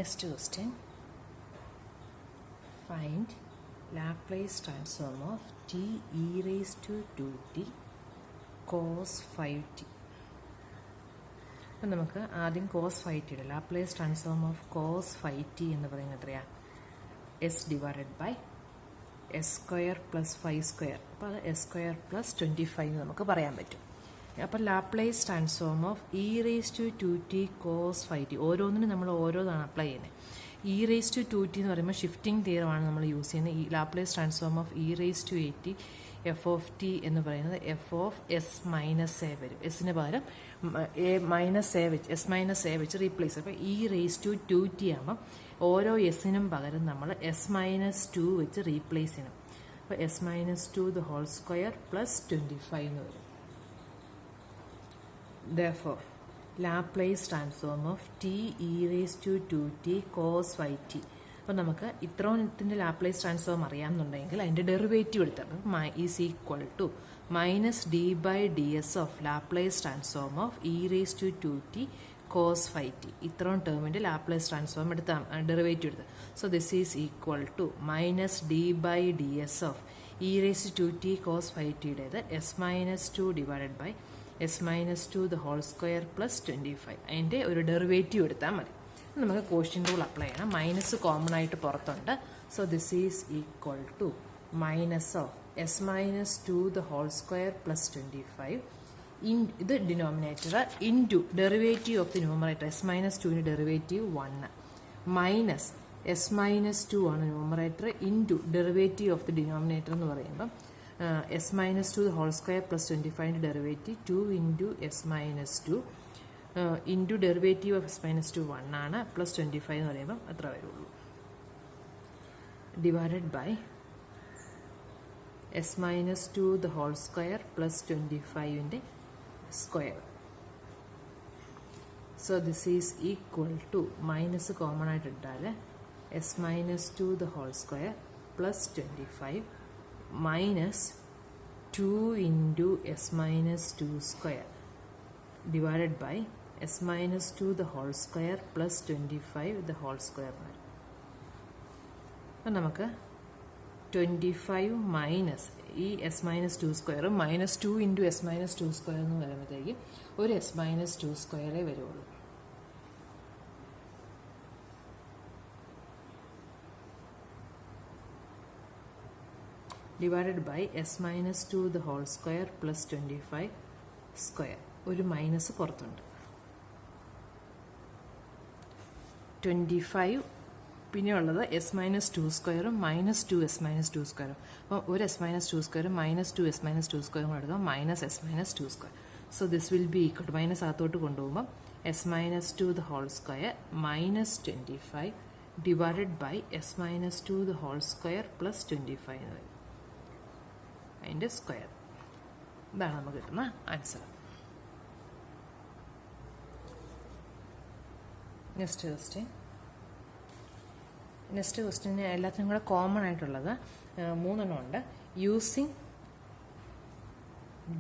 Next question. Find Laplace transform of t e raised to 2t cos 5t. അപ്പം നമുക്ക് ആദ്യം cos 5t Laplace transform of cos 5t എന്ന് പറയുന്നത് എത്രയാണ്? S divided by S square plus 5 square. അപ്പോൾ അത് S square plus 25 എന്ന് നമുക്ക് പറയാൻ പറ്റും. അപ്പോൾ Laplace transform of E raise to 2t cos 5t, ഓരോന്നിനും നമ്മൾ ഓരോന്നാണ് അപ്ലൈ ചെയ്യുന്നത്. ഇ റേസ് ടു 2t എന്ന് പറയുമ്പോൾ ഷിഫ്റ്റിംഗ് തിയറമാണ് നമ്മൾ യൂസ് ചെയ്യുന്നത്. ഈ Laplace transform of E raise to 8t F of T എന്ന് പറയുന്നത് F of S minus A വരും. എസിന് പകരം എ മൈനസ് എ വെച്ച് എസ് മൈനസ് എ വെച്ച് റീപ്ലേസ്. അപ്പോൾ ഇ റേസ് ടു 2t ആകുമ്പം ഓരോ എസിനും പകരം നമ്മൾ എസ് മൈനസ് 2 വെച്ച് റീപ്ലേസ് ചെയ്യണം. അപ്പോൾ S minus 2 the whole square plus 25 എന്ന് വരും. Therefore, Laplace transform of t e raised to 2t cos 5t. അപ്പോൾ നമുക്ക് ഇത്രത്തിൻ്റെ ലാപ്ലേസ് ട്രാൻസ്ഫോം അറിയാമെന്നുണ്ടെങ്കിൽ അതിൻ്റെ ഡെറിവേറ്റീവ് എടുത്തപ്പോൾ is equal to minus D by D S of Laplace transform of E raise to 2t cos 5t. ഇത്രയും ടേമിൻ്റെ Laplace transform എടുത്താൽ derivative എടുത്ത്. So this is equal to minus D by D S of E raise to 2t cos 5tയുടേത് S minus 2 divided by S minus 2 the whole square plus 25. അതിൻ്റെ ഒരു derivative എടുത്താൽ മതി. നമുക്ക് കോഷ്യൻ റൂൾ അപ്ലൈ ചെയ്യണം. Minus common ആയിട്ട് പുറത്തുണ്ട്. So this is equal to minus of S minus 2 the whole square plus 25 ഇത് denominator into derivative of the numerator. S minus 2ന് ഡെറിവേറ്റീവ് 1 മൈനസ് എസ് മൈനസ് 2 ആണ് numerator into derivative of the denominator എന്ന് പറയുമ്പം S minus 2 whole square plus 25ൻ്റെ derivative 2 into S minus 2 into derivative of S minus 2 1 ആണ് plus 25 എന്ന് പറയുമ്പം അത്ര വരുള്ളൂ. Divided by S minus 2 the whole square plus 25ൻ്റെ square. So this is equal to minus common ആയിട്ട് ഇട്ടാൽ S minus 2 the whole square plus 25 minus 2 into S minus 2 square divided by S minus 2 the whole square plus 25 the whole square വരും. അപ്പം നമുക്ക് 25 minus ഈ S minus 2 സ്ക്വയറും minus 2 into S minus 2 square എന്ന് വരുമ്പോഴത്തേക്ക് ഒരു എസ് മൈനസ് 2 സ്ക്വയറേ വരുള്ളൂ. Divided by S minus 2 the whole square plus 25 square. ഒരു മൈനസ് പുറത്തുണ്ട്. 25 പിന്നെ ഉള്ളത് എസ് മൈനസ് 2 സ്ക്വയറും മൈനസ് 2 എസ് മൈനസ് 2 സ്ക്വയറും. അപ്പോൾ ഒരു എസ് മൈനസ് 2 സ്ക്വയറും മൈനസ് 2 എസ് മൈനസ് 2 സ്ക്വയറും കൂടെ എടുക്കാം minus S minus 2 square. So this will be equal to minus അകത്തോട്ട് കൊണ്ടുപോകുമ്പോൾ S minus 2 the whole square minus 25 divided by S minus 2 the whole square plus 25 എന്ന് വരും. അതിൻ്റെ സ്ക്വയർ. ഇതാണ് നമുക്ക് കിട്ടുന്ന ആൻസർ. നെക്സ്റ്റ് ക്വസ്റ്റ്യന് എല്ലാത്തിനും കൂടെ കോമൺ ആയിട്ടുള്ളത് 3 ഉണ്ട്. Using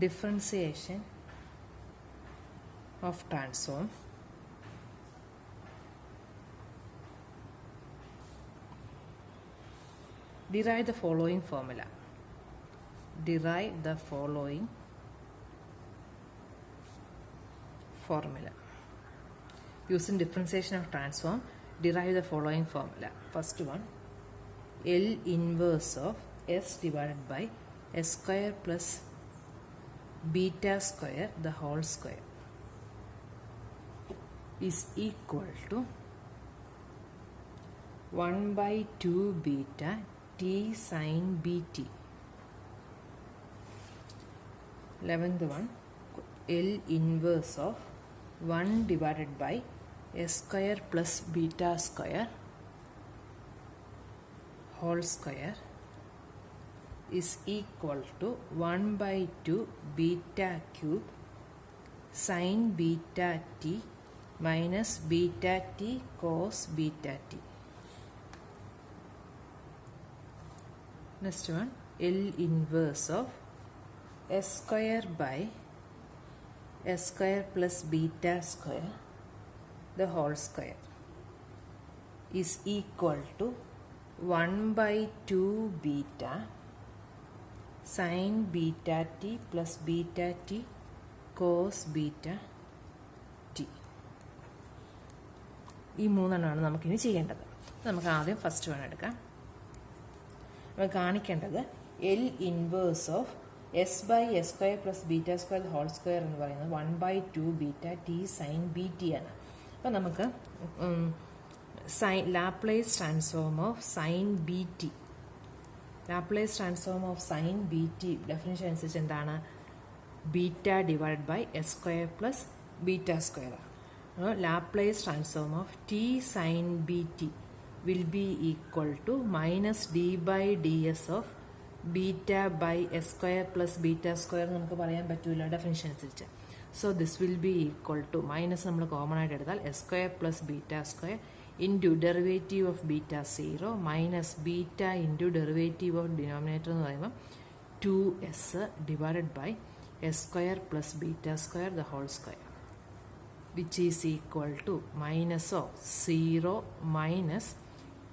differentiation of transform derive the following formula. Derive the following formula. Using differentiation of transform, derive the following formula. First one, L inverse of S divided by S square plus beta square the whole square is equal to 1 by 2 beta t sin bt. 11th one, L inverse of 1 divided by S square plus beta square whole square is equal to 1 by 2 beta cube sin beta t minus beta t cos beta t. Next one, L inverse of S square by S square plus beta square the whole square is equal to 1/2 beta sin beta t plus beta t cos beta t. ഈ മൂന്നെണ്ണമാണ് നമുക്കിനി ചെയ്യേണ്ടത്. നമുക്ക് ആദ്യം first one എടുക്കാം. നമുക്ക് കാണിക്കേണ്ടത് L inverse of S by S square plus beta square whole square എന്ന് പറയുന്നത് 1/2 beta T sine B T ആണ്. അപ്പം നമുക്ക് Laplace transform of sine B T, Laplace transform of sine B T definition അനുസരിച്ച് എന്താണ്? Beta divide by S square plus beta square. Laplace transform of t sin bt will be equal to minus d by ds of beta by s square plus beta square നമുക്ക് പറയാൻ പറ്റൂല definition അനുസരിച്ച്. So this will be equal to minus നമ്മൾ common ആയിട്ട് എടുത്താൽ S square plus beta square into derivative of beta 0 minus beta into derivative of denominator എന്ന് പറയുമ്പോൾ 2s divided by S square plus beta square the whole square, which is equal to minus of 0 minus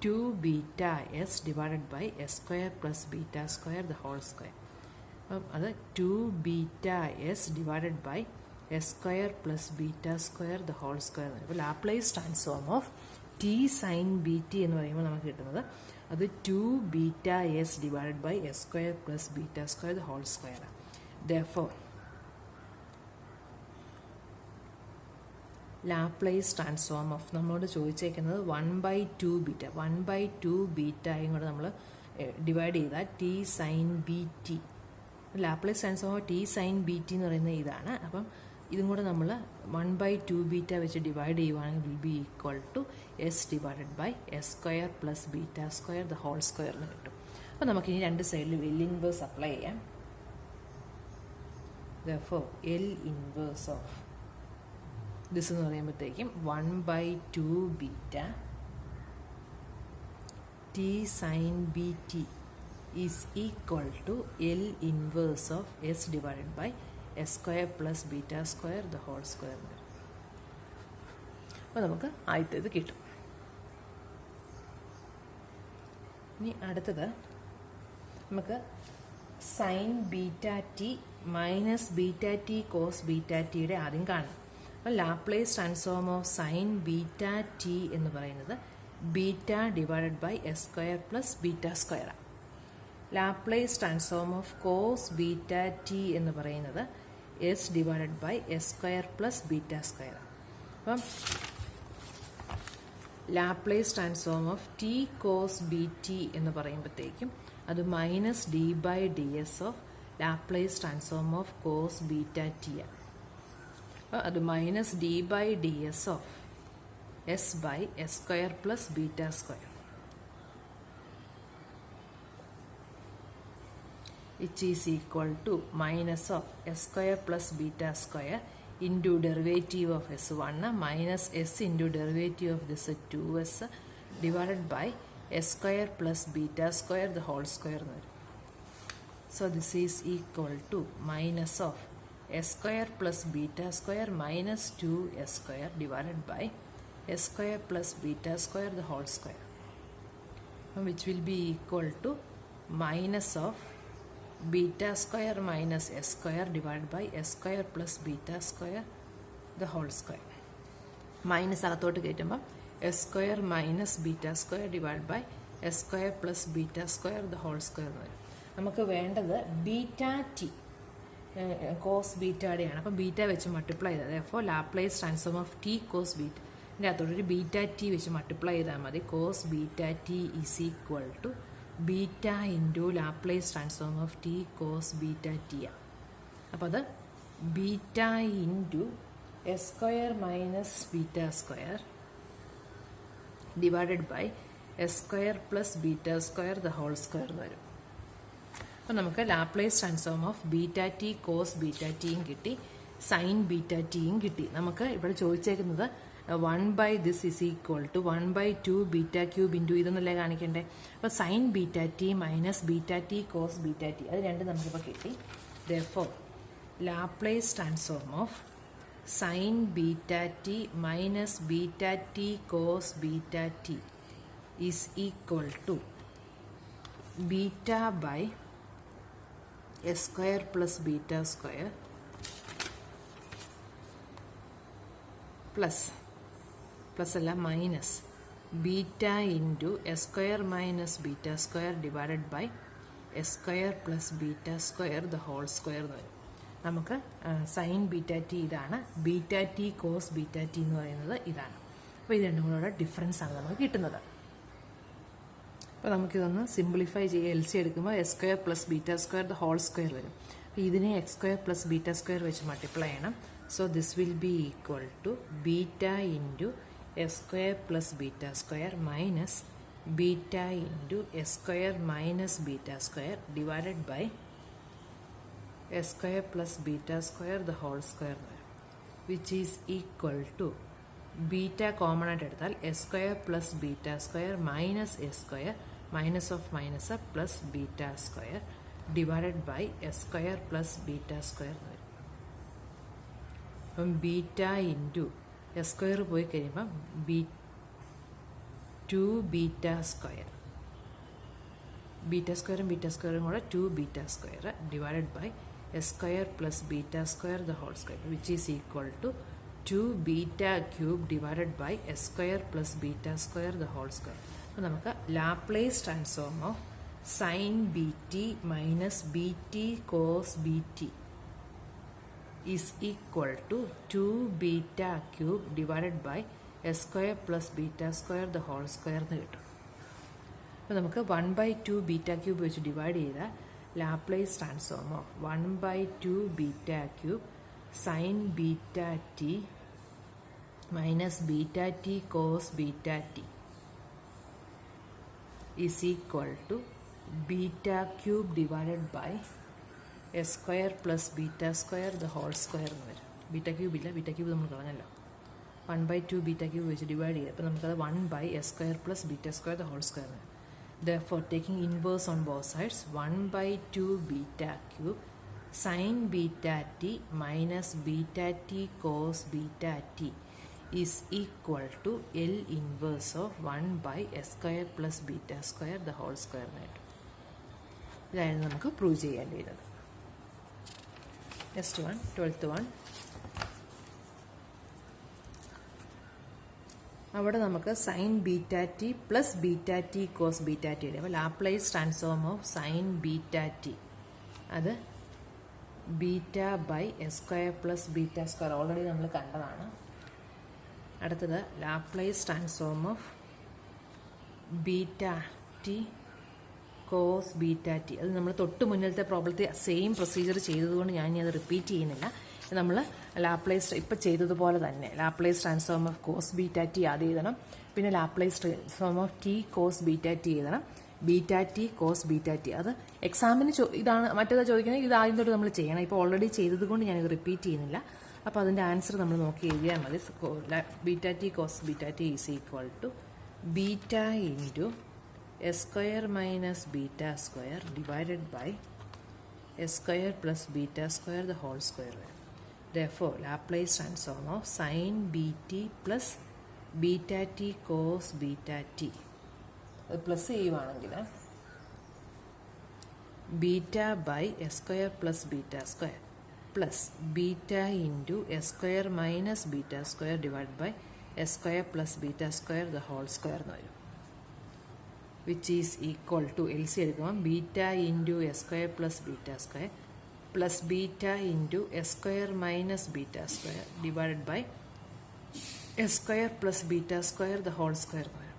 2 beta s divided by s square plus beta square the whole square. അത് 2 beta s divided by s square plus beta square the whole square. അപ്പോൾ Laplace transform of T sine B T എന്ന് പറയുമ്പോൾ നമുക്ക് കിട്ടുന്നത് അത് 2 beta s divided by s square plus beta square the whole square. Therefore Laplace transform of നമ്മളോട് ചോദിച്ചേക്കുന്നത് 1/2 beta, 1/2 ബീറ്റയും കൂടെ നമ്മൾ divide ചെയ്താൽ T sine B T. Laplace transform of T sine B T എന്ന് പറയുന്നത് ഇതാണ്. അപ്പം ഇതും കൂടെ നമ്മൾ 1/2 ബീറ്റ വെച്ച് ഡിവൈഡ് ചെയ്യുവാണെങ്കിൽ will be equal to S divided by S square plus beta square the whole square എന്ന് കിട്ടും. അപ്പം നമുക്കിനി രണ്ട് സൈഡിലും എൽ ഇൻവേഴ്സ് അപ്ലൈ ചെയ്യാം. Therefore L inverse of this എന്ന് പറയുമ്പോഴത്തേക്കും 1/2 beta T sine B T is equal to L inverse of S divided by S square plus beta square the whole square. അപ്പോൾ നമുക്ക് ആദ്യത്തേത് കിട്ടും. ഇനി അടുത്തത് നമുക്ക് sine beta T minus beta T cos beta ടിയുടെ ആദ്യം കാണാം. അപ്പോൾ Laplace transform of sine beta T എന്ന് പറയുന്നത് beta divided by S square plus beta square. Laplace transform of cos beta T എന്ന് പറയുന്നത് S divided by S square plus beta square. അപ്പം Laplace transform of T cos B T എന്ന് പറയുമ്പോഴത്തേക്കും അത് minus D by D S of Laplace transform of cos beta T ആണ്. അത് minus D by D S of S by S square plus beta square, which is equal to minus of s square plus beta square into derivative of s1 minus s into derivative of this 2s divided by s square plus beta square the whole square. So this is equal to minus of s square plus beta square minus 2s square divided by s square plus beta square the whole square, which will be equal to minus of beta square minus s square divided by s square plus beta square the whole square. Minus അകത്തോട്ട് കയറ്റുമ്പം S square minus beta square divide by S square plus beta square the whole square എന്ന് വരും. നമുക്ക് വേണ്ടത് beta T cos ബീറ്റയുടെയാണ്. അപ്പം beta വെച്ച് multiply ചെയ്താൽ അപ്പോൾ Laplace transform of T cos beta ഇതിൻ്റെ അകത്തോട്ടൊരു ബീറ്റ ടി വെച്ച് മൾട്ടിപ്ലൈ ചെയ്താൽ മതി. Cos beta T is equal to beta into Laplace transform of T cos beta T ആണ്. അപ്പോൾ അത് beta into S square minus beta square divided by S square plus beta square the whole square എന്ന് വരും. അപ്പോൾ നമുക്ക് Laplace transform of beta T cos beta ടിയും കിട്ടി, sine beta ടിയും കിട്ടി. നമുക്ക് ഇവിടെ ചോദിച്ചേക്കുന്നത് 1/this is equal to 1/2 beta cube into ഇതൊന്നല്ലേ കാണിക്കണ്ടേ. അപ്പോൾ sine beta T minus beta T cos beta T അത് രണ്ടും നമുക്കിപ്പോൾ കിട്ടി. therefore Laplace transform of sine beta T minus beta T cos beta T is equal to beta by s square plus beta square plus അല്ല minus beta into S square minus beta square divided by S square plus beta square the whole square എന്ന് വരും. നമുക്ക് sine beta T ഇതാണ്, beta T cos beta T എന്ന് പറയുന്നത് ഇതാണ്. അപ്പോൾ ഇത് രണ്ടും കൂടെ ഡിഫറൻസ് ആണ് നമുക്ക് കിട്ടുന്നത്. അപ്പോൾ നമുക്കിതൊന്ന് സിംപ്ലിഫൈ ചെയ്യുക. എൽ സി എടുക്കുമ്പോൾ S square plus beta square the whole square വരും. അപ്പോൾ ഇതിനെ X square plus beta square വെച്ച് മൾട്ടിപ്ലൈ ചെയ്യണം. So this will be equal to beta into S square plus beta square minus beta into S square minus beta square divided by S square plus beta square the whole square വരും, which is equal to beta common ആയിട്ട് എടുത്താൽ S square plus beta square minus S square minus of minus plus beta square divided by S square plus beta square എന്ന് വരും. അപ്പം beta into S square പോയി കഴിയുമ്പം two beta square, beta സ്ക്വയറും beta സ്ക്വയറും കൂടെ two beta square divided by S square plus beta square the whole square which is equal to 2 beta cube divided by s square plus beta square the whole square. അപ്പോൾ നമുക്ക് Laplace transform of sine B T minus B T cos B T is equal to 2 beta cube divided by s square plus beta square the whole square എന്ന് കിട്ടും. അപ്പോൾ നമുക്ക് 1/2 beta cube വെച്ച് divide ചെയ്താൽ Laplace transform of 1/2 beta cube sine beta T minus beta t cos beta t is equal to beta cube divided by s square plus beta square the whole square എന്ന് വരും. Beta cube ഇല്ല, beta cube നമ്മൾ കളഞ്ഞല്ലോ. 1/2 beta cube വെച്ച് divide ചെയ്ത് അപ്പോൾ നമുക്കത് 1/s square plus beta square the whole square വരും. Therefore taking inverse on both sides 1/2 beta cube sin beta t minus beta t cos beta t is equal to L inverse of 1/s square plus beta square the whole square ആയിട്ട്. ഇതായിരുന്നു നമുക്ക് prove ചെയ്യേണ്ടിയിരുന്നത്. Next one 12th one. അവിടെ നമുക്ക് sine beta T plus beta T cos beta T ഇടും. അപ്പോൾ Laplace transform of sine beta T അത് beta by S square plus beta square already നമ്മൾ കണ്ടതാണ്. അടുത്തത് Laplace transform of beta T cos beta T. അത് നമ്മൾ തൊട്ട് മുന്നിലത്തെ പ്രോബ്ലത്തിൽ same procedure ചെയ്തതുകൊണ്ട് ഞാൻ ഇനി അത് റിപ്പീറ്റ് ചെയ്യുന്നില്ല. നമ്മൾ ലാപ്ലേസ് ഇപ്പം ചെയ്തതുപോലെ തന്നെ Laplace transform of cos beta T ആദ്യം എഴുതണം, പിന്നെ Laplace transform of T cos beta T എഴുതണം, beta T cos beta T. അത് എക്സാമിന് ഇതാണ് മറ്റേതാ ചോദിക്കുന്നത്, ഇത് ആദ്യം തൊട്ട് നമ്മൾ ചെയ്യണം. ഇപ്പോൾ ഓൾറെഡി ചെയ്തതുകൊണ്ട് ഞാനിത് റിപ്പീറ്റ് ചെയ്യുന്നില്ല. അപ്പോൾ അതിൻ്റെ ആൻസർ നമ്മൾ നോക്കി എഴുതിയാൽ മതി. Beta T cos beta T is equal to beta into S square minus beta square divided by S square plus beta square the whole square വരും. Therefore Laplace transform of sin bt plus beta t cos beta t അത് plus ചെയ്യുവാണെങ്കിൽ beta by S square plus beta square plus beta into S square minus beta square divide by S square plus beta square the whole square എന്ന് വരും. Which is equal to L C എടുക്കുമ്പോൾ beta into S square plus beta square plus beta into S square minus beta square divided by S square plus beta square the whole square വരും.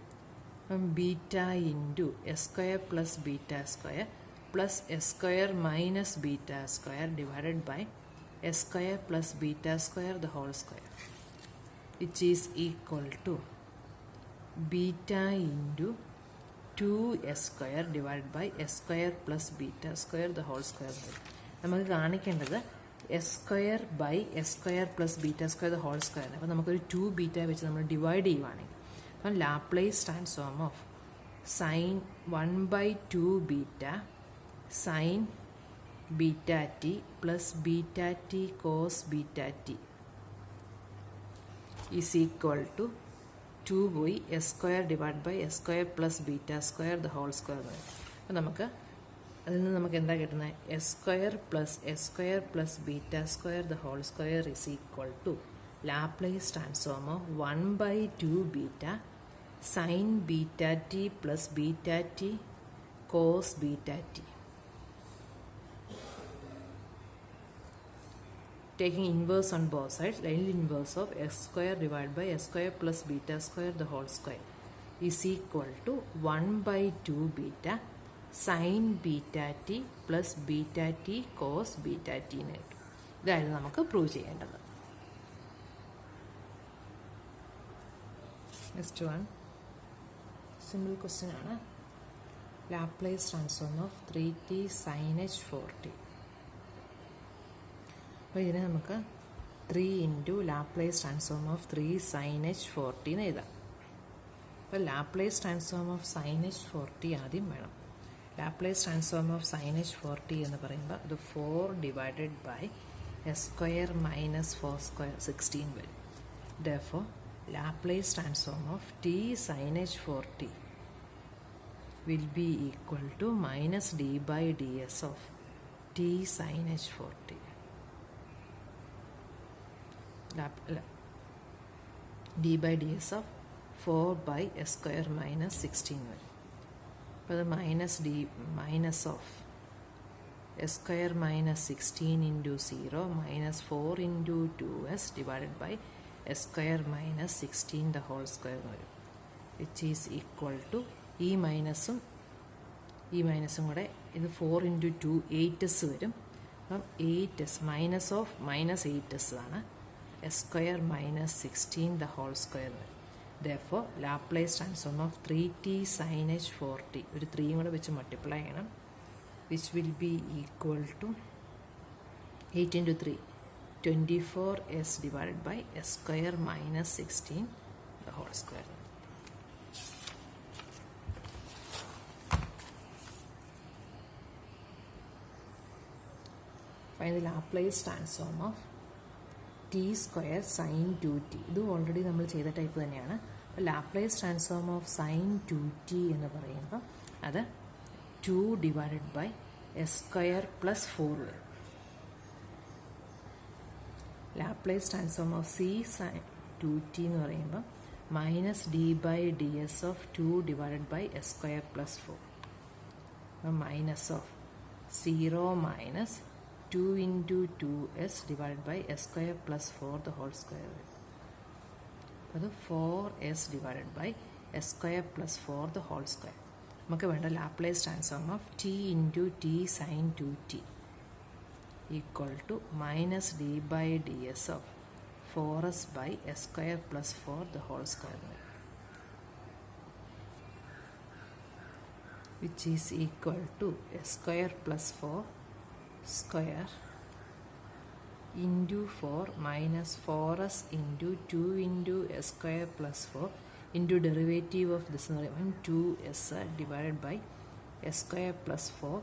അപ്പം beta into S square plus beta square plus s square minus beta square divided by S square plus beta square the whole square which is equal to beta into 2s square divide by S square plus beta square the whole square വരും. നമുക്ക് കാണിക്കേണ്ടത് s square by S square plus beta square the whole square. അപ്പോൾ നമുക്കൊരു 2 beta വെച്ച് നമ്മൾ divide ചെയ്യുവാണെങ്കിൽ അപ്പം Laplace transform of sine 1/2 beta sine beta T plus beta T cos beta T is equal to 2 പോയി s square divide by S square plus beta square the whole square എന്ന് വരും. അപ്പോൾ നമുക്ക് അതിൽ നിന്ന് നമുക്ക് എന്താ കിട്ടുന്നത്? S square plus beta square the whole square is equal to Laplace transform of 1/2 beta sine beta T plus beta T cos beta t. Taking inverse on both sides, line inverse of s square divided by s square plus beta square the whole square is equal to 1/2 beta sin beta t plus beta t cos beta t എന്ന് കിട്ടും. ഇതായിരുന്നു നമുക്ക് prove ചെയ്യേണ്ടത്. Next one simple question ആണ്. Laplace transform of 3t sin h 4t. അപ്പോൾ ഇതിനെ നമുക്ക് 3 into Laplace transform of 3 sin h 4t എന്ന് എഴുതാം. അപ്പോൾ Laplace transform of sin h 4t ആദ്യം വേണം. Laplace transform of sin h 4t എന്ന് പറയുമ്പോൾ അത് 4 divided by S square minus 4 square 16 വരും. Therefore, ലാപ്ലേസ് ട്രാൻസ്ഫോം ഓഫ് t sin h 4t will be equal to minus d by ds of t sin h 4t. d by ds of 4 by s square minus 16 വരും. അപ്പോൾ അത് minus of s square minus 16 into 0 minus 4 into 2s divided by s square minus 16 the whole square വരും. which is equal to ഈ മൈനസും കൂടെ ഇത് 4 into 2 8s വരും. അപ്പം 8s minus of minus 8s ആണ്. s square minus 16 the whole square വരും. Therefore, Laplace transform of 3t sin h 4t ഒരു 3 കൂടെ വെച്ച് മൾട്ടിപ്ലൈ ചെയ്യണം. which will be equal to 8 into 3 24s divided by s square minus 16 the whole square. Find the Laplace transform of t square sin 2t. ഇത് already നമ്മൾ ചെയ്ത type തന്നെയാണ്. അപ്പോൾ Laplace transform of sin 2t എന്ന് പറയുമ്പോൾ അത് 2 divided by S square plus 4 വരും. Laplace transform of c sin 2t എന്ന് പറയുമ്പോൾ minus d by D S of 2 divided by S square plus 4. അപ്പം minus of 0 minus 2 into 2s divided by s square plus 4 the whole square. അത് 4s divided by s square plus 4 the whole square. നമുക്ക് വേണ്ട Laplace transform ഓഫ് t into t sin 2t equal to minus d by ds of 4s by s square plus 4 the whole square, which is equal to s square plus 4 square into 4 minus 4s into 2 into s square plus 4 into derivative of this 2s divided by s square plus 4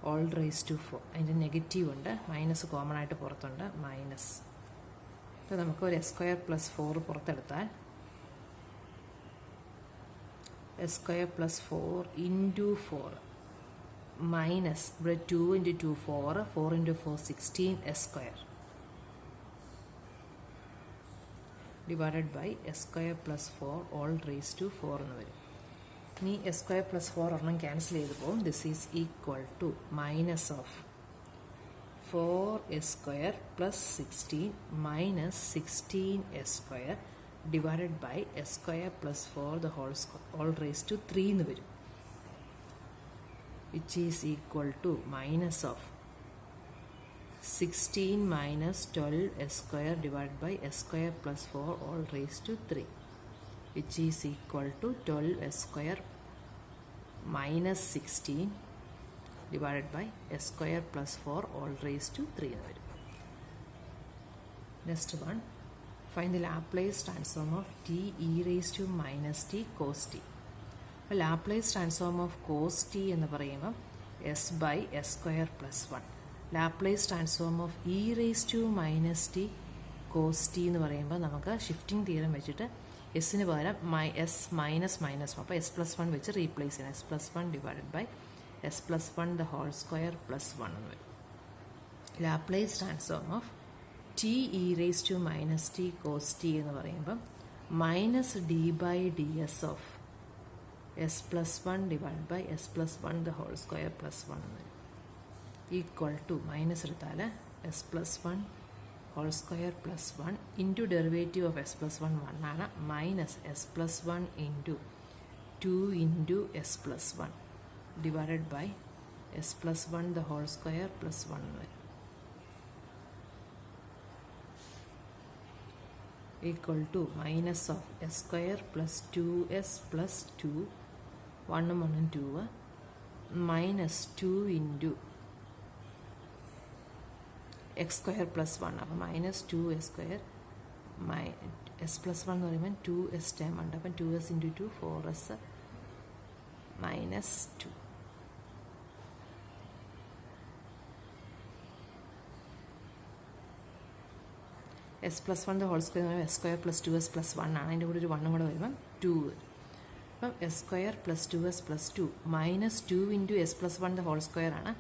all raised to 4. അതിൻ്റെ negative ഉണ്ട്, minus common ആയിട്ട് പുറത്തുണ്ട്, minus. അപ്പോൾ നമുക്ക് ഒരു s square plus 4 പുറത്തെടുത്താൽ s square plus 4 into 4 minus ഇവിടെ 2 into 2 4 4 into 4 16 s square divided by s square plus 4 all raised to 4 എന്ന് വരും. ഇനി s square plus 4 ഒരെണ്ണം ക്യാൻസൽ ചെയ്ത് പോകും. This is equal to minus of 4s square plus 16 minus 16s square divided by s square plus 4 the whole square all raised to 3 എന്ന് വരും. which is equal to minus of 16 minus 12 s square divided by s square plus 4 all raised to 3, which is equal to 12 s square minus 16 divided by s square plus 4 all raised to 3. Next one, find the Laplace transform of t e raised to minus t cos t. Laplace transform of cos t എന്ന് പറയുമ്പോൾ s by S square plus 1. Laplace transform of E raise to minus t cos t എന്ന് പറയുമ്പോൾ നമുക്ക് shifting theorem വെച്ചിട്ട് എസ്സിന് പകരം S minus minus 1, അപ്പോൾ S plus 1 വെച്ച് replace ചെയ്യണം. S plus 1 divided by s plus 1 the whole square plus 1 എന്ന് വരും. Laplace transform of t e raise to minus t cos t എന്ന് പറയുമ്പം minus D by D S of s plus 1 divide by s plus 1 the whole square plus 1 എന്ന് വരും. Equal to minus എടുത്താൽ s plus 1 whole square plus 1 into derivative of s plus 1 1 ആണ്, minus s plus 1 into 2 into S plus 1 divided by s plus 1 the whole square plus 1 വരും. Equal to minus of s square plus 2s plus 2 1 1 2 minus 2 into x square plus 1, അപ്പം minus 2s square S plus 1 എന്ന് പറയുമ്പോൾ 2s time ഉണ്ട്, അപ്പം 2s into 2 4s minus 2. S plus 1 whole square s square plus 2s plus 1 ആണ്, അതിൻ്റെ കൂടെ ഒരു 1 കൂടെ വരുമ്പം 2 വരും. അപ്പം S square plus 2s plus 2 minus 2 into S plus 1 whole square ആണ്,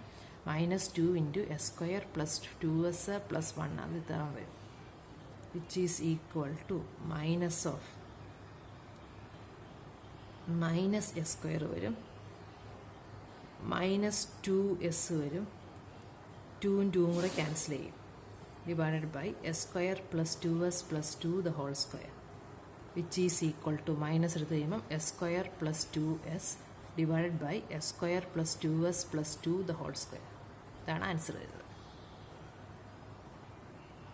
minus 2 into S square plus 2s plus 1 അത് ഇത്ര വരും, which is equal to minus of minus S square വരും, മൈനസ് 2s വരും, 2ഉം 2ഉം കൂടെ ക്യാൻസൽ ചെയ്യും, divided by S square plus 2s plus 2 the whole square, which is equal to minus എടുത്ത് കഴിയുമ്പം S square plus 2s divided by S square plus 2s plus 2 the whole square. ഇതാണ് answer വരുന്നത്.